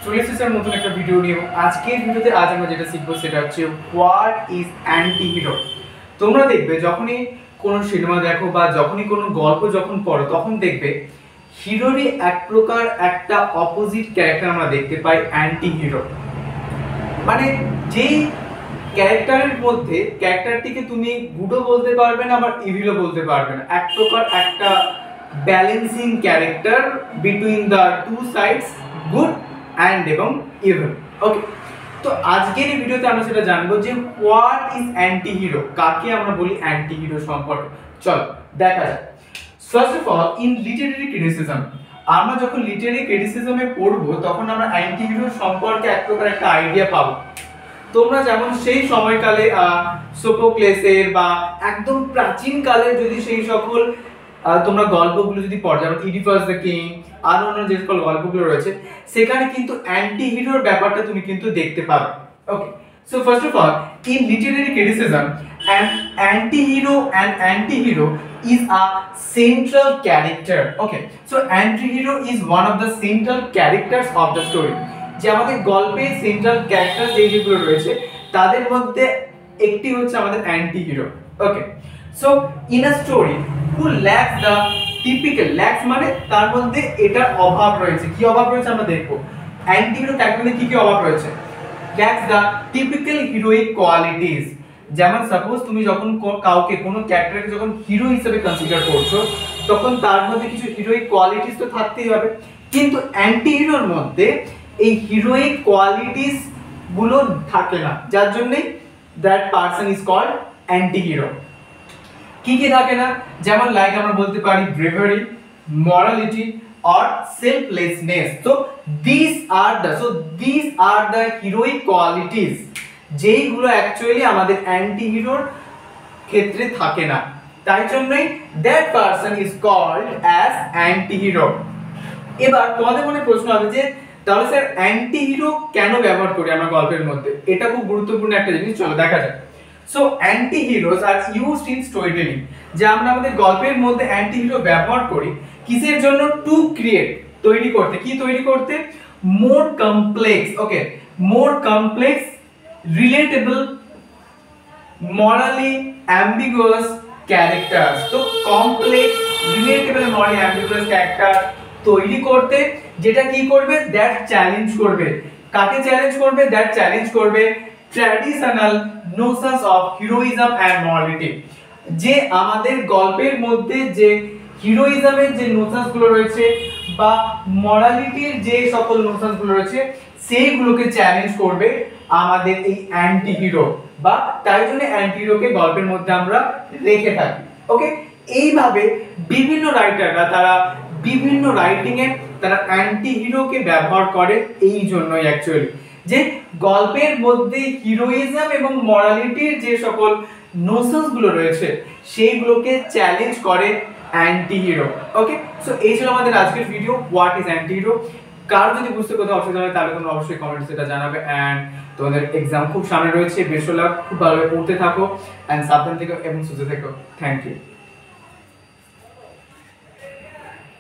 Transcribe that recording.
চলে এসেছে নতুন একটা ভিডিও নিয়ে। আজকের ভিডিওতে আজ আমরা যেটা শিখবো সেটা হচ্ছে হোয়াট ইজ অ্যান্টি হিরো। তোমরা দেখবে যখনই কোনো সিনেমা দেখো বা যখনই কোনো গল্প যখন পড়ো তখন দেখবে হিরোরই এক প্রকার একটা অপোজিট ক্যারেক্টার আমরা দেখতে পাই, অ্যান্টি হিরো। মানে যেই ক্যারেক্টারের মধ্যে ক্যারেক্টারটিকে তুমি গুডও বলতে পারবে না আবার ইভিলও বলতে পারবে না, এক প্রকার একটা balancing character between the two sides, good and এবং ইভিল। ওকে, তো আজকের এই ভিডিওতে আমরা সেটা জানবো যে হোয়াট ইজ অ্যান্টি হিরো, কাকে আমরা বলি অ্যান্টি হিরো সম্পর্কে। চলো দেখা যাক। First of all, in literary criticism, আমরা যখন লিটারেরি ক্রিটিসিজমে পড়বো তখন আমরা অ্যান্টি হিরো সম্পর্কে এক প্রকার একটা আইডিয়া পাবো। তোমরা যেমন সেই সময়কালে সোফোক্লেসের বা একদম প্রাচীন কালে যদি সেই সকল তোমরা গল্পগুলো যদি পড়ো, যেমন ইডিপাস দ্য কিং আর অন্যান্য যে সকল গল্পগুলো রয়েছে, সেখানে কিন্তু অ্যান্টি হিরোর ব্যাপারটা তুমি কিন্তু দেখতে পাবে। Okay, so first of all, in literary criticism an anti-hero is a central character. Okay, so anti-hero is one of the central characters of the story. যে আমাদের গল্পে সেন্ট্রাল ক্যারেক্টার যেগুলো রয়েছে তাদের মধ্যে একটি হচ্ছে আমাদের anti hero. Okay, so in a story who lakhs the typical, lakhs মানে তার মধ্যে এটার অভাব রয়েছে। কি অভাব রয়েছে আমরা দেখবো। অ্যান্টি হিরো ক্যারেক্টারের কি কি অভাব রয়েছে। Lakhs the typical heroic qualities. যেমন সাপোজ তুমি যখন কাউকে কোনো ক্যারেক্টারকে যখন হিরো হিসেবে কনসিডার করছো তখন তার মধ্যে কিছু হিরোইক কোয়ালিটিস তো থাকতেই হবে, কিন্তু অ্যান্টি হিরোর মধ্যে এই হিরোইক কোয়ালিটিস গুলো থাকে না, যার জন্য that person is called anti hero. কি কি থাকে না, যেমন লাইক আমরা বলতে পারি bravery, morality or selflessness. So these are the heroic qualities যেইগুলো অ্যাকচুয়ালি আমাদের অ্যান্টি হিরোর ক্ষেত্রে থাকে না, তাই জন্যই that person is called as anti hero. এবার তোমাদের মনে প্রশ্ন হবে যে তাহলে স্যার অ্যান্টি হিরো কেন ব্যবহার করি আমরা গল্পের মধ্যে, এটা খুব গুরুত্বপূর্ণ একটা জিনিস। চলো দেখা যাক। So anti heroes are used in story telling, যে আমরা আমাদের গল্পের মধ্যে অ্যান্টি হিরো ব্যবহার করি কিসের জন্য, টু ক্রিয়েট, তৈরি করতে। কি তৈরি করতে, more complex, okay, more complex, relatable, morally ambiguous characters. তো complex, relatable, morally ambiguous character তৈরি করতে, যেটা কি করবে, দ্যাট চ্যালেঞ্জ করবে। কাকে চ্যালেঞ্জ করবে, দ্যাট চ্যালেঞ্জ করবে traditional notions of heroism and morality. যে আমাদের গল্পের মধ্যে যে হিরোইজমের যে নোশনস গুলো রয়েছে বা মরালিটির যে সকল নোশনস গুলো রয়েছে সেইগুলোকে চ্যালেঞ্জ করবে আমাদের এই অ্যান্টি হিরো, বা তাই জন্য অ্যান্টি হিরোকে গল্পের মধ্যে আমরা রেখে থাকি। ওকে, এইভাবে বিভিন্ন রাইটাররা তারা বিভিন্ন রাইটিং এ তারা অ্যান্টি হিরোকে ব্যবহার করে এই জন্যই অ্যাকচুয়ালি যে গল্পের মধ্যে হিরোইজম এবং মরালিটির যে সকল নোশনস গুলো রয়েছে সেইগুলোকে চ্যালেঞ্জ করে অ্যান্টি হিরো। ওকে, সো এই ছিল আমাদের আজকের video, what is anti hero. কারো যদি বুঝতে কোথাও অসুবিধা হয় তাহলে তোমরা অবশ্যই কমেন্টে সেটা জানাবে। অ্যান্ড তোমাদের এক্সাম খুব সামনে রয়েছে, বেশ হলে খুব ভালোভাবে পড়তে থাকো অ্যান্ড সাবধান থেকো এবং সুস্থ থেকো। Thank you.